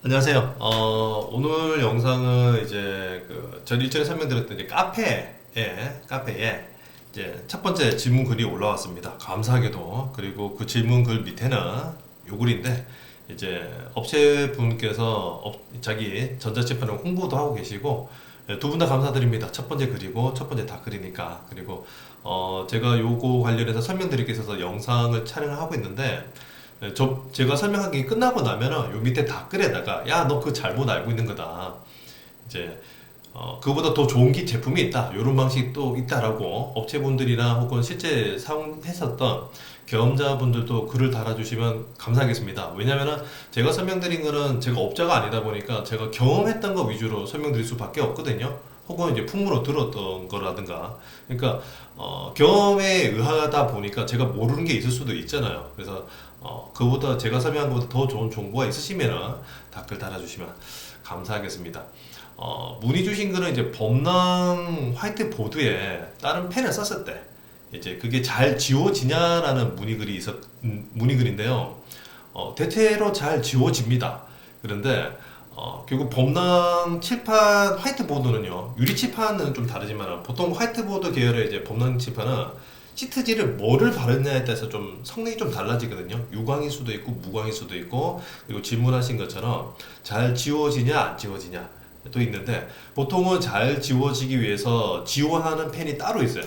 안녕하세요. 오늘 영상은 이제 전 일전에 설명드렸던 이제 카페에 이제 첫 번째 질문 글이 올라왔습니다. 감사하게도. 그리고 그 질문 글 밑에는 요 글인데 이제 업체분께서 자기 전자제품을 홍보도 하고 계시고 두 분 다 감사드립니다. 첫 번째 글이고 첫 번째 댓글이니까. 그리고 제가 요거 관련해서 설명드리기 위해서 영상을 촬영을 하고 있는데 제가 설명하기 끝나고 나면은 요 밑에 댓글에다가 야 너 그거 잘못 알고 있는 거다 이제 그거보다 더 좋은 제품이 있다 요런 방식도 있다라고 업체분들이나 혹은 실제 사용했었던 경험자분들도 글을 달아주시면 감사하겠습니다. 왜냐면은 제가 설명드린 거는 제가 업자가 아니다 보니까 제가 경험했던 거 위주로 설명드릴 수밖에 없거든요. 혹은 이제 풍문으로 들었던 거라든가. 그러니까 경험에 의하다 보니까 제가 모르는 게 있을 수도 있잖아요. 그래서 그보다 제가 설명한 것보다 더 좋은 정보가 있으시면은 댓글 달아주시면 감사하겠습니다. 문의 주신 거는 이제 범랑 화이트보드에 다른 펜을 썼을 때 이제 그게 잘 지워지냐라는 문의글인데요. 대체로 잘 지워집니다. 그런데 결국 범랑 칠판 화이트보드는요, 유리 칠판은 좀 다르지만 보통 화이트보드 계열의 이제 범랑 칠판은 시트지를 뭐를 바르냐에 따라서 좀 성능이 좀 달라지거든요. 유광일 수도 있고 무광일 수도 있고, 그리고 질문하신 것처럼 잘 지워지냐 안 지워지냐 또 있는데, 보통은 잘 지워지기 위해서 지워하는 펜이 따로 있어요.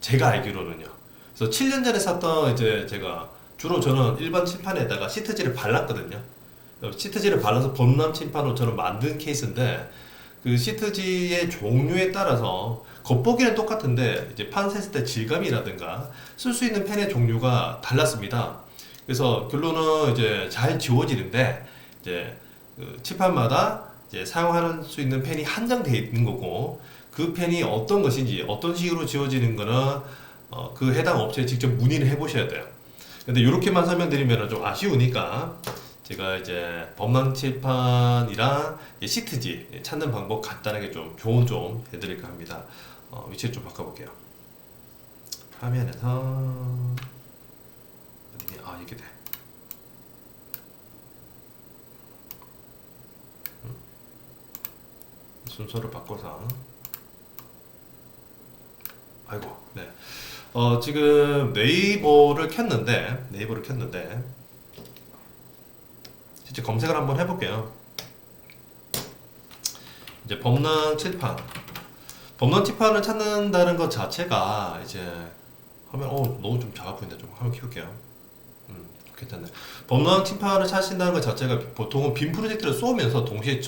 제가 알기로는요. 그래서 7년 전에 샀던 이제 제가 주로 저는 일반 칠판에다가 시트지를 발랐거든요. 시트지를 발라서 범람 칠판으로 저는 만든 케이스인데, 그 시트지의 종류에 따라서 겉보기는 똑같은데 이제 판했을 때 질감이라든가 쓸 수 있는 펜의 종류가 달랐습니다. 그래서 결론은 이제 잘 지워지는데 이제 그 칠판마다 이제 사용할 수 있는 펜이 한정되어 있는 거고, 그 펜이 어떤 것인지 어떤 식으로 지워지는 거는 그 해당 업체에 직접 문의를 해 보셔야 돼요. 근데 이렇게만 설명드리면 좀 아쉬우니까 제가 이제 범람 칠판이랑 시트지 찾는 방법 간단하게 좀 조언 좀 해드릴까 합니다. 위치를 좀 바꿔볼게요. 화면에서 어디니? 이게 돼. 순서를 바꿔서 아이고 네. 지금 네이버를 켰는데 실제 검색을 한번 해볼게요. 이제 범람 칠판을 찾는다는 것 자체가 이제 화면 너무 좀 작아 보인다. 좀 화면 키울게요. 괜찮네. 범람 칠판을 찾으신다는 것 자체가 보통은 빔 프로젝트를 쏘면서 동시에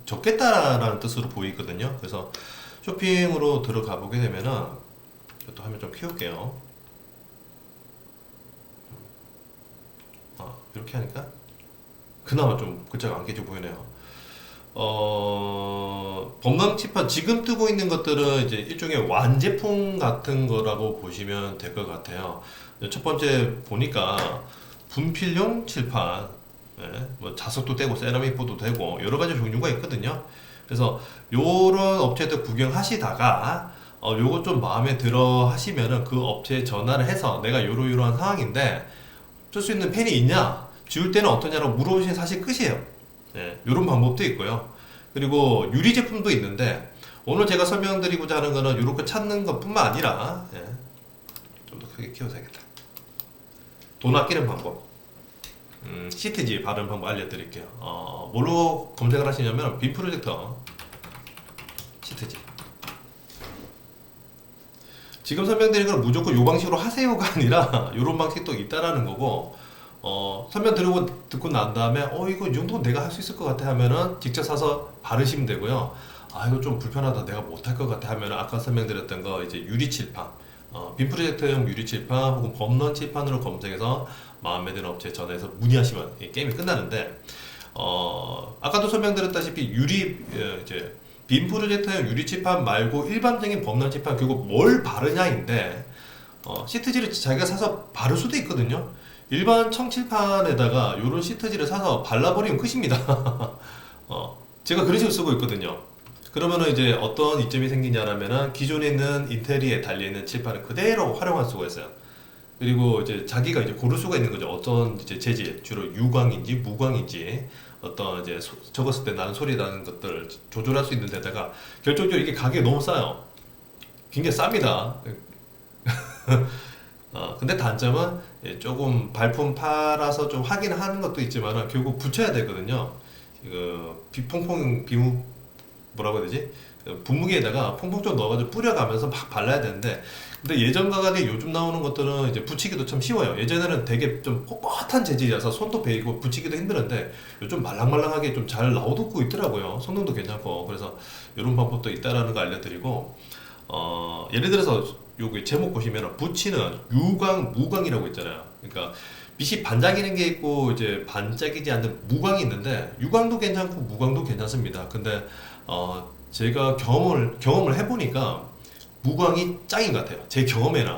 적겠다라는 뜻으로 보이거든요. 그래서 쇼핑으로 들어가 보게 되면은 또 화면 좀 키울게요. 이렇게 하니까 그나마 좀 글자가 안 깨져 보이네요. 범람 칠판 지금 뜨고 있는 것들은 이제 일종의 완제품 같은 거라고 보시면 될 것 같아요. 첫 번째 보니까 분필용 칠판, 뭐 자석도 되고 세라믹보도 되고 여러 가지 종류가 있거든요. 그래서 요런 업체들 구경하시다가 요거 좀 마음에 들어 하시면은 그 업체에 전화를 해서 내가 요러요러한 상황인데 쓸 수 있는 펜이 있냐? 지울 때는 어떠냐라고 물어보시면 사실 끝이에요. 이런 방법도 있고요. 그리고 유리 제품도 있는데 오늘 제가 설명드리고자 하는 거는 이렇게 찾는 것 뿐만 아니라 좀 더 크게 키워서야겠다. 돈 아끼는 방법, 시트지 바르는 방법 알려드릴게요. 뭘로 검색을 하시냐면 빔 프로젝터 시트지. 지금 설명드린 건 무조건 이 방식으로 하세요가 아니라 이런 방식도 있다라는 거고, 설명 듣고 난 다음에 이거 이 정도는 내가 할 수 있을 것 같아 하면은 직접 사서 바르시면 되고요. 이거 좀 불편하다 내가 못할 것 같아 하면은 아까 설명드렸던 거 이제 유리 칠판, 빔 프로젝터용 유리 칠판 혹은 범람 칠판으로 검색해서 마음에 드는 업체에 전화해서 문의하시면 게임이 끝나는데, 아까도 설명드렸다시피 이제 빔 프로젝터용 유리 칠판 말고 일반적인 범람 칠판 결국 뭘 바르냐인데, 시트지를 자기가 사서 바를 수도 있거든요. 일반 청칠판에다가 이런 시트지를 사서 발라버리면 끝입니다. 제가 그런 식으로 쓰고 있거든요. 그러면은 이제 어떤 이점이 생기냐라면은 기존에 있는 인테리어에 달려있는 칠판을 그대로 활용할 수가 있어요. 그리고 이제 자기가 이제 고를 수가 있는 거죠. 어떤 이제 재질, 주로 유광인지 무광인지 어떤 이제 적었을 때 나는 소리 나는 것들을 조절할 수 있는 데다가 결정적으로 이게 가격이 너무 싸요. 굉장히 쌉니다. 근데 단점은 조금 발품 팔아서 좀 확인하는 것도 있지만 결국 붙여야 되거든요. 퐁퐁 비무 뭐라고 해야 되지? 분무기에다가 퐁퐁 좀 넣어가지고 뿌려가면서 막 발라야 되는데, 근데 예전과 달리 요즘 나오는 것들은 이제 붙이기도 참 쉬워요. 예전에는 되게 좀 뻣뻣한 재질이라서 손도 베이고 붙이기도 힘들었는데 요즘 말랑말랑하게 좀 잘 나오고 있더라고요. 성능도 괜찮고. 그래서 이런 방법도 있다라는 거 알려드리고, 예를 들어서 여기 제목 보시면 붙이는 유광, 무광이라고 있잖아요. 그러니까 빛이 반짝이는 게 있고 이제 반짝이지 않는 무광이 있는데, 유광도 괜찮고 무광도 괜찮습니다. 근데 제가 경험을 해보니까 무광이 짱인 것 같아요. 제 경험에는.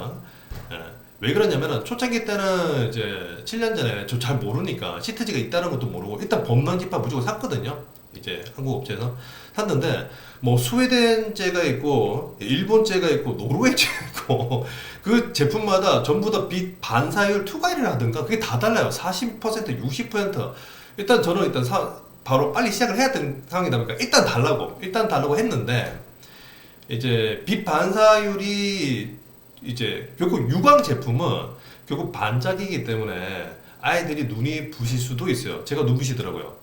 예. 왜 그러냐면은 초창기 때는 이제 7년 전에 저 잘 모르니까 시트지가 있다는 것도 모르고 일단 범람지파 무조건 샀거든요. 이제 한국 업체에서 샀는데 뭐 스웨덴 제가 있고 일본 제가 있고 노르웨이 제가 있고 그 제품마다 전부 다 빛 반사율 투과율이라든가 그게 다 달라요. 40% 60%. 일단 저는 바로 빨리 시작을 해야 되는 상황이다 보니까 일단 달라고 했는데, 이제 빛 반사율이 이제 결국 유광 제품은 결국 반짝이기 때문에 아이들이 눈이 부실 수도 있어요. 제가 눈 부시더라고요.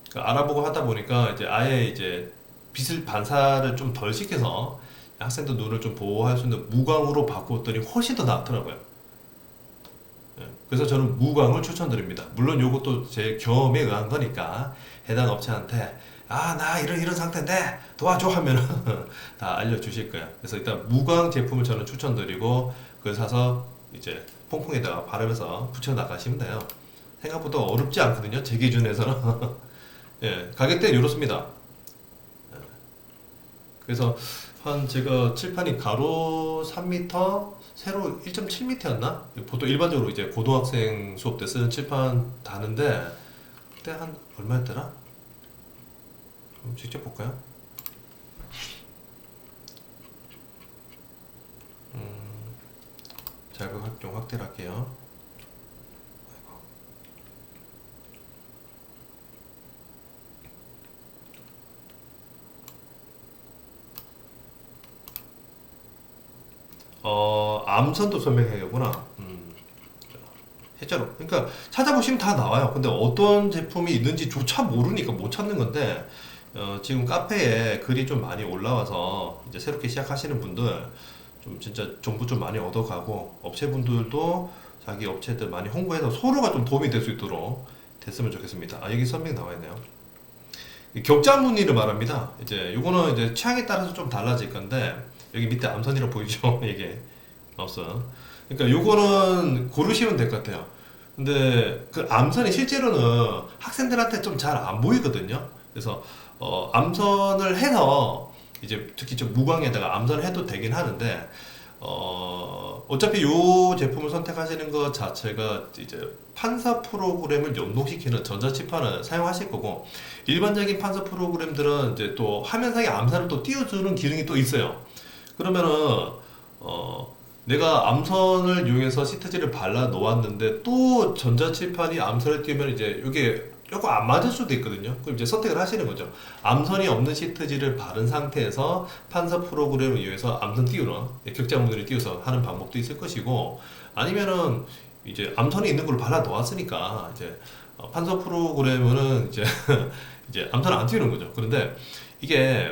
그러니까 알아보고 하다 보니까 이제 아예 이제 빛을 반사를 좀 덜 시켜서 학생들 눈을 좀 보호할 수 있는 무광으로 바꿨더니 훨씬 더 낫더라고요. 예, 그래서 저는 무광을 추천드립니다. 물론 이것도 제 경험에 의한 거니까 해당 업체한테 나 이런 상태인데 도와줘 하면은 다 알려주실 거예요. 그래서 일단 무광 제품을 저는 추천드리고 그걸 사서 이제 퐁퐁에다가 바르면서 붙여 나가시면 돼요. 생각보다 어렵지 않거든요. 제 기준에서는. 예, 가격대는 이렇습니다. 예, 그래서 한 제가 칠판이 가로 3m, 세로 1.7m였나? 보통 일반적으로 이제 고등학생 수업 때 쓰는 칠판 다는데 그때 한 얼마였더라? 직접 볼까요? 자극 좀 확대를 할게요. 암선도 설명해야구나. 실제로. 그러니까 찾아보시면 다 나와요. 근데 어떤 제품이 있는지조차 모르니까 못 찾는 건데, 지금 카페에 글이 좀 많이 올라와서 이제 새롭게 시작하시는 분들 좀 진짜 정보 좀 많이 얻어가고 업체분들도 자기 업체들 많이 홍보해서 서로가 좀 도움이 될 수 있도록 됐으면 좋겠습니다. 여기 설명 나와 있네요. 격자 무늬를 말합니다. 이제 요거는 이제 취향에 따라서 좀 달라질 건데 여기 밑에 암선이라고 보이죠? 이게 없어. 그러니까 요거는 고르시면 될 것 같아요. 근데 그 암선이 실제로는 학생들한테 좀 잘 안 보이거든요. 그래서 암선을 해서 이제 특히 좀 무광에다가 암선을 해도 되긴 하는데 어차피 요 제품을 선택하시는 것 자체가 이제 판사 프로그램을 연동시키는 전자칠판을 사용하실 거고, 일반적인 판사 프로그램들은 이제 또 화면상에 암산을 또 띄워주는 기능이 또 있어요. 그러면은 내가 암선을 이용해서 시트지를 발라 놓았는데 또 전자칠판이 암선을 띄우면 이제 이게 조금 안 맞을 수도 있거든요. 그럼 이제 선택을 하시는 거죠. 암선이 없는 시트지를 바른 상태에서 판서 프로그램을 이용해서 암선 띄우는, 격자 모듈을 띄워서 하는 방법도 있을 것이고, 아니면은 이제 암선이 있는 걸 발라 놓았으니까 이제 판서 프로그램은 이제 이제 암선을 안 띄우는 거죠. 그런데 이게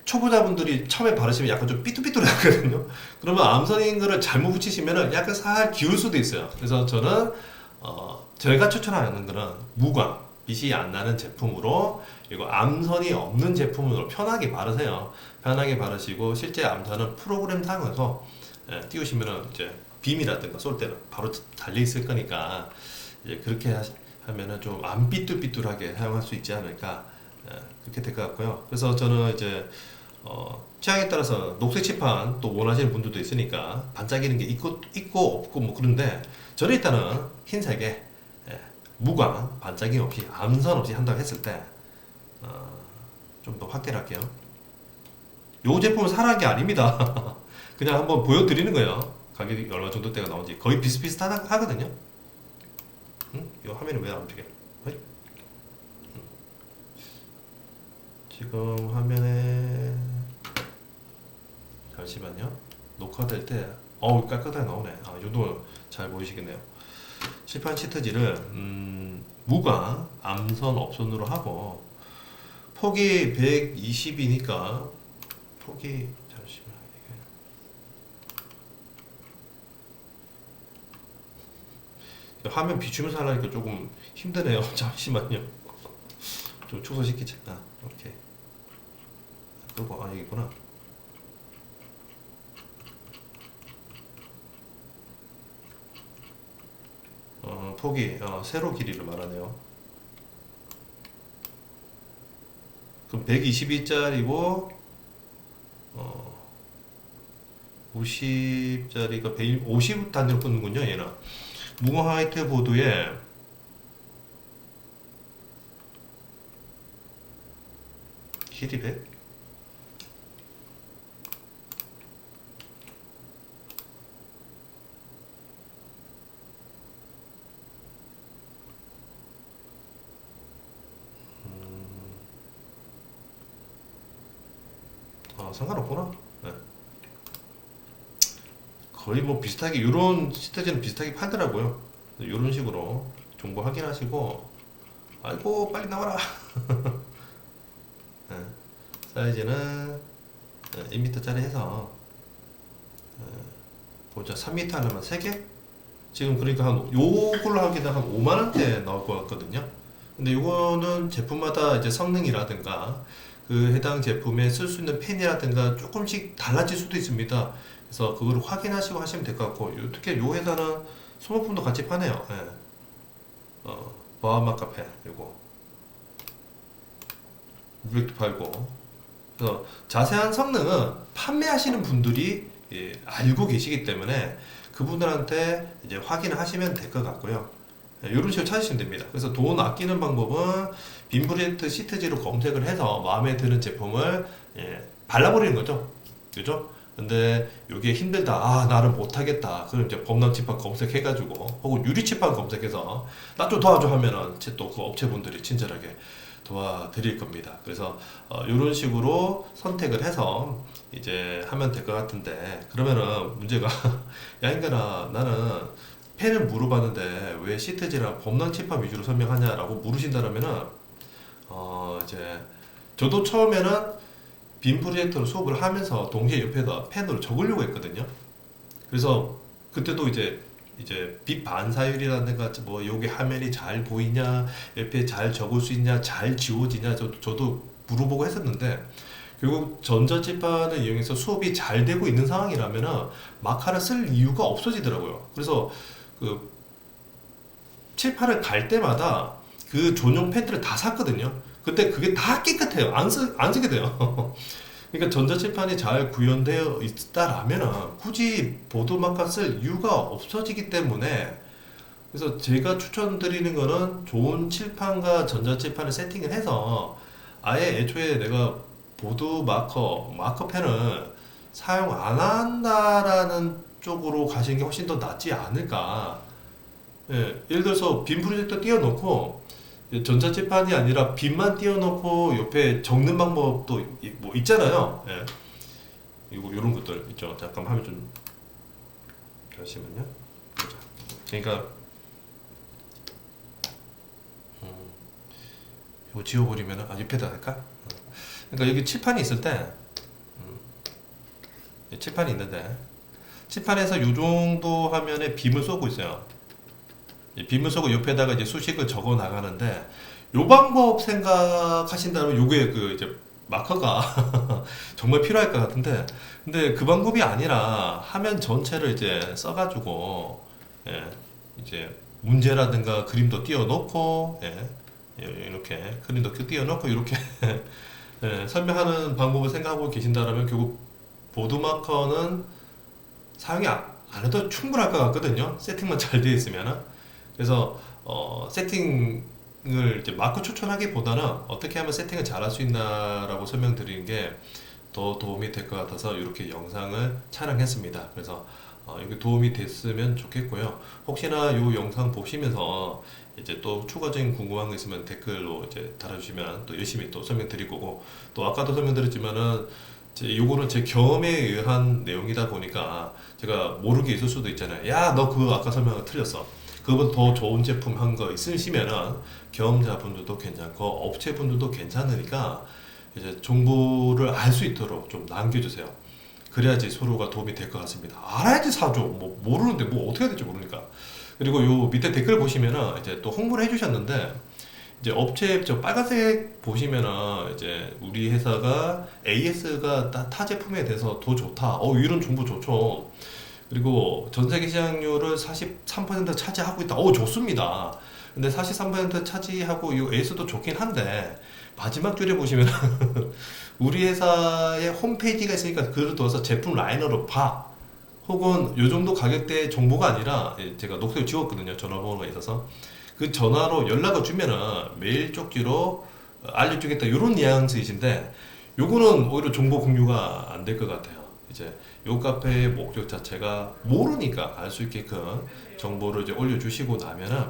초보자분들이 처음에 바르시면 약간 좀 삐뚤삐뚤하거든요. 그러면 암선인 거를 잘못 붙이시면은 약간 살 기울 수도 있어요. 그래서 저는 제가 추천하는 거는 무광, 빛이 안 나는 제품으로, 그리고 암선이 없는 제품으로 편하게 바르세요. 편하게 바르시고 실제 암선은 프로그램 상에서 띄우시면은 이제 빔이라든가 쏠 때는 바로 달려 있을 거니까 이제 그렇게 하면은 좀 안 삐뚤삐뚤하게 사용할 수 있지 않을까, 그렇게 될 것 같고요. 그래서 저는 이제 취향에 따라서 녹색 칠판 또 원하시는 분들도 있으니까 반짝이는 게 있고 없고 뭐 그런데 저는 일단은 흰색에 무광 반짝임 없이 암선 없이 한다고 했을 때 좀 더 확대를 할게요. 이 제품은 사라는 게 아닙니다. 그냥 한번 보여드리는 거예요. 가격이 얼마 정도 대가 나오는지 거의 비슷비슷하거든요. 응? 이 화면이 왜 안 움직여? 어이? 지금 화면에 잠시만요. 녹화될 때 어우 깔끔하게 나오네. 아, 이 정도 잘 보이시겠네요. 칠판 시트지를 무광, 암선, 업선으로 하고 폭이 120이니까 폭이 잠시만 이게 화면 비추면서 하려니까 조금 힘드네요. 잠시만요. 좀 축소시키자. 오케이. 끄고 아 여기구나. 폭이 세로 길이를 말하네요. 그럼 122짜리고 50짜리가 150 단위로 끊는군요. 얘는 무광 화이트 보드에 길이 100? 상관없구나. 네. 거의 뭐 비슷하게 이런 시트지는 비슷하게 팔더라고요. 이런 식으로 정보 확인하시고 아이고 빨리 나와라. 네. 사이즈는 2m짜리 해서 보자. 3m 하려면 3개? 지금 그러니까 한 요걸로 하기도 한 5만원대 나올 것 같거든요. 근데 이거는 제품마다 이제 성능이라든가 그 해당 제품에 쓸 수 있는 펜이라든가 조금씩 달라질 수도 있습니다. 그래서 그거를 확인하시고 하시면 될 것 같고, 특히 요 회사는 소모품도 같이 파네요. 예. 버하마 카페 요거 무백도 팔고. 그래서 자세한 성능은 판매하시는 분들이 알고 계시기 때문에 그분들한테 이제 확인을 하시면 될 것 같고요. 이런 식으로 찾으시면 됩니다. 그래서 돈 아끼는 방법은 빔브레이트 시트지로 검색을 해서 마음에 드는 제품을 발라버리는 거죠. 그죠? 근데 이게 힘들다. 아, 나는 못하겠다. 그럼 이제 범람 칠판 검색해가지고, 혹은 유리 칠판 검색해서, 나 좀 도와줘 하면은, 또 그 업체분들이 친절하게 도와드릴 겁니다. 그래서, 이런 식으로 선택을 해서, 이제 하면 될 것 같은데, 그러면은 문제가, 야, 인간아, 나는 펜을 물어봤는데, 왜 시트지랑 범람 칠판 위주로 설명하냐라고 물으신다면은, 이제, 저도 처음에는 빔 프로젝터로 수업을 하면서 동시에 옆에다 펜으로 적으려고 했거든요. 그래서 그때도 이제 빛 반사율이라든가 뭐 여기 화면이 잘 보이냐, 옆에 잘 적을 수 있냐, 잘 지워지냐 저도 물어보고 했었는데 결국 전자칠판을 이용해서 수업이 잘 되고 있는 상황이라면은 마카를 쓸 이유가 없어지더라고요. 그래서 그 칠판을 갈 때마다 그 전용 펜들을 다 샀거든요. 그때 그게 다 깨끗해요. 안 쓰게 돼요. 그러니까 전자칠판이 잘 구현되어 있다라면 굳이 보드마카 쓸 이유가 없어지기 때문에, 그래서 제가 추천드리는 거는 좋은 칠판과 전자칠판을 세팅을 해서 아예 애초에 내가 마커펜을 사용 안 한다라는 쪽으로 가시는 게 훨씬 더 낫지 않을까. 예, 예를 들어서 빔 프로젝터 띄워놓고 전자칠판이 아니라 빔만 띄워놓고 옆에 적는 방법도 뭐 있잖아요. 예. 이런 것들 있죠. 잠깐 화면 좀 잠시만요. 보자. 그러니까 이거 지워버리면 옆에다 할까? 그러니까 여기 칠판이 있을 때 칠판이 있는데 칠판에서 이 정도 화면에 빔을 쏘고 있어요. 빔을 쏘고 옆에다가 이제 수식을 적어 나가는데, 요 방법 생각하신다면 요게 그 이제 마커가 정말 필요할 것 같은데, 근데 그 방법이 아니라 화면 전체를 이제 써가지고, 이제 문제라든가 그림도 띄워놓고, 이렇게 그림도 띄워놓고 이렇게 설명하는 방법을 생각하고 계신다면 결국 보드마커는 사용이 안 해도 충분할 것 같거든요. 세팅만 잘 되어 있으면은. 그래서 세팅을 이제 마크 추천하기보다는 어떻게 하면 세팅을 잘할 수 있나라고 설명드리는 게 더 도움이 될 것 같아서 이렇게 영상을 촬영했습니다. 그래서 이게 도움이 됐으면 좋겠고요. 혹시나 이 영상 보시면서 이제 또 추가적인 궁금한 거 있으면 댓글로 이제 달아주시면 또 열심히 또 설명드릴 거고, 또 아까도 설명드렸지만은 요거는 제 경험에 의한 내용이다 보니까 제가 모르게 있을 수도 있잖아요. 야, 너 그거 아까 설명한 거 틀렸어. 그거보다 더 좋은 제품 한 거 있으시면은 경험자분들도 괜찮고 업체분들도 괜찮으니까 이제 정보를 알 수 있도록 좀 남겨주세요. 그래야지 서로가 도움이 될 것 같습니다. 알아야지 사죠. 뭐 모르는데 뭐 어떻게 해야 될지 모르니까. 그리고 요 밑에 댓글 보시면은 이제 또 홍보를 해주셨는데, 이제 업체 저 빨간색 보시면은 이제 우리 회사가 AS가 타 제품에 대해서 더 좋다. 이런 정보 좋죠. 그리고 전 세계 시장률을 43% 차지하고 있다. 좋습니다. 근데 43% 차지하고 이 AS도 좋긴 한데, 마지막 줄에 보시면 우리 회사의 홈페이지가 있으니까 그걸 넣어서 제품 라인으로 봐. 혹은 요 정도 가격대 정보가 아니라, 제가 녹색을 지웠거든요. 전화번호가 있어서. 그 전화로 연락을 주면은 메일 쪽지로 알려주겠다. 이런 뉘앙스이신데, 요거는 오히려 정보 공유가 안 될 것 같아요. 이제 요 카페의 목적 자체가 모르니까 알 수 있게끔 정보를 이제 올려주시고 나면은,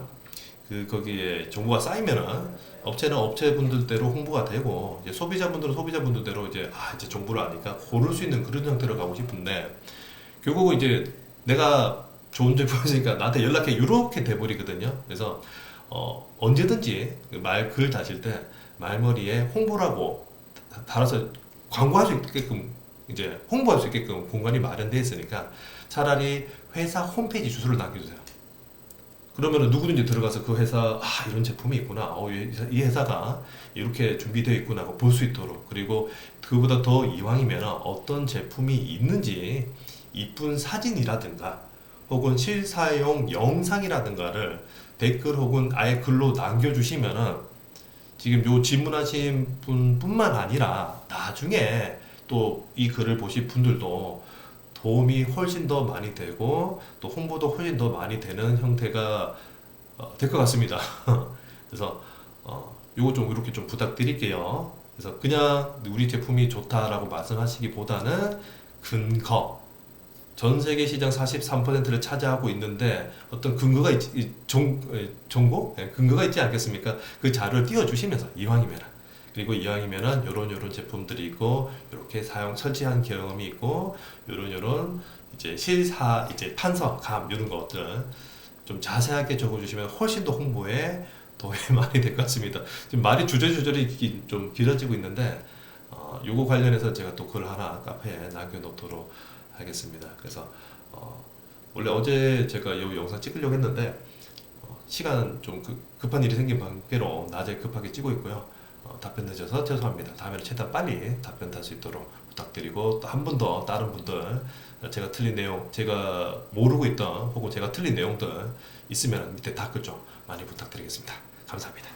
거기에 정보가 쌓이면은 업체는 업체분들대로 홍보가 되고, 이제 소비자분들은 소비자분들대로 이제 정보를 아니까 고를 수 있는 그런 형태로 가고 싶은데, 결국은 이제 내가 좋은 제품이니까 나한테 연락해, 이렇게 돼버리거든요. 그래서 언제든지 글 다실 때 말머리에 홍보라고 달아서 광고할 수 있게끔, 이제 홍보할 수 있게끔 공간이 마련되어 있으니까 차라리 회사 홈페이지 주소를 남겨주세요. 그러면 누구든지 들어가서 그 회사, 이런 제품이 있구나, 이 회사가 이렇게 준비되어 있구나 볼 수 있도록, 그리고 그보다 더 이왕이면 어떤 제품이 있는지 이쁜 사진이라든가 혹은 실사용 영상이라든가를 댓글 혹은 아예 글로 남겨주시면은, 지금 요 질문하신 분뿐만 아니라 나중에 또 이 글을 보실 분들도 도움이 훨씬 더 많이 되고 또 홍보도 훨씬 더 많이 되는 형태가 될 것 같습니다. 그래서 요거 좀 이렇게 좀 부탁드릴게요. 그래서 그냥 우리 제품이 좋다라고 말씀하시기보다는 근거, 전 세계 시장 43%를 차지하고 있는데 어떤 근거가 정보? 근거가 있지 않겠습니까? 그 자료를 띄워주시면서 이왕이면, 그리고 이왕이면은 요런 제품들이 있고 이렇게 설치한 경험이 있고 요런 이제 이제 판서, 감 이런 것들 좀 자세하게 적어주시면 훨씬 더 홍보에 도움이 많이 될 것 같습니다. 지금 말이 주저주저리 좀 길어지고 있는데, 요거 관련해서 제가 또 글 하나 카페에 남겨놓도록 하겠습니다. 그래서 원래 어제 제가 이 영상 찍으려고 했는데 시간 좀 급한 일이 생긴 관계로 낮에 급하게 찍고 있고요. 답변 늦어서 죄송합니다. 다음에는 최대한 빨리 답변 달 수 있도록 부탁드리고, 또 한 분 더 다른 분들 제가 틀린 내용, 제가 모르고 있던 혹은 제가 틀린 내용들 있으면 밑에 댓글 좀 많이 부탁드리겠습니다. 감사합니다.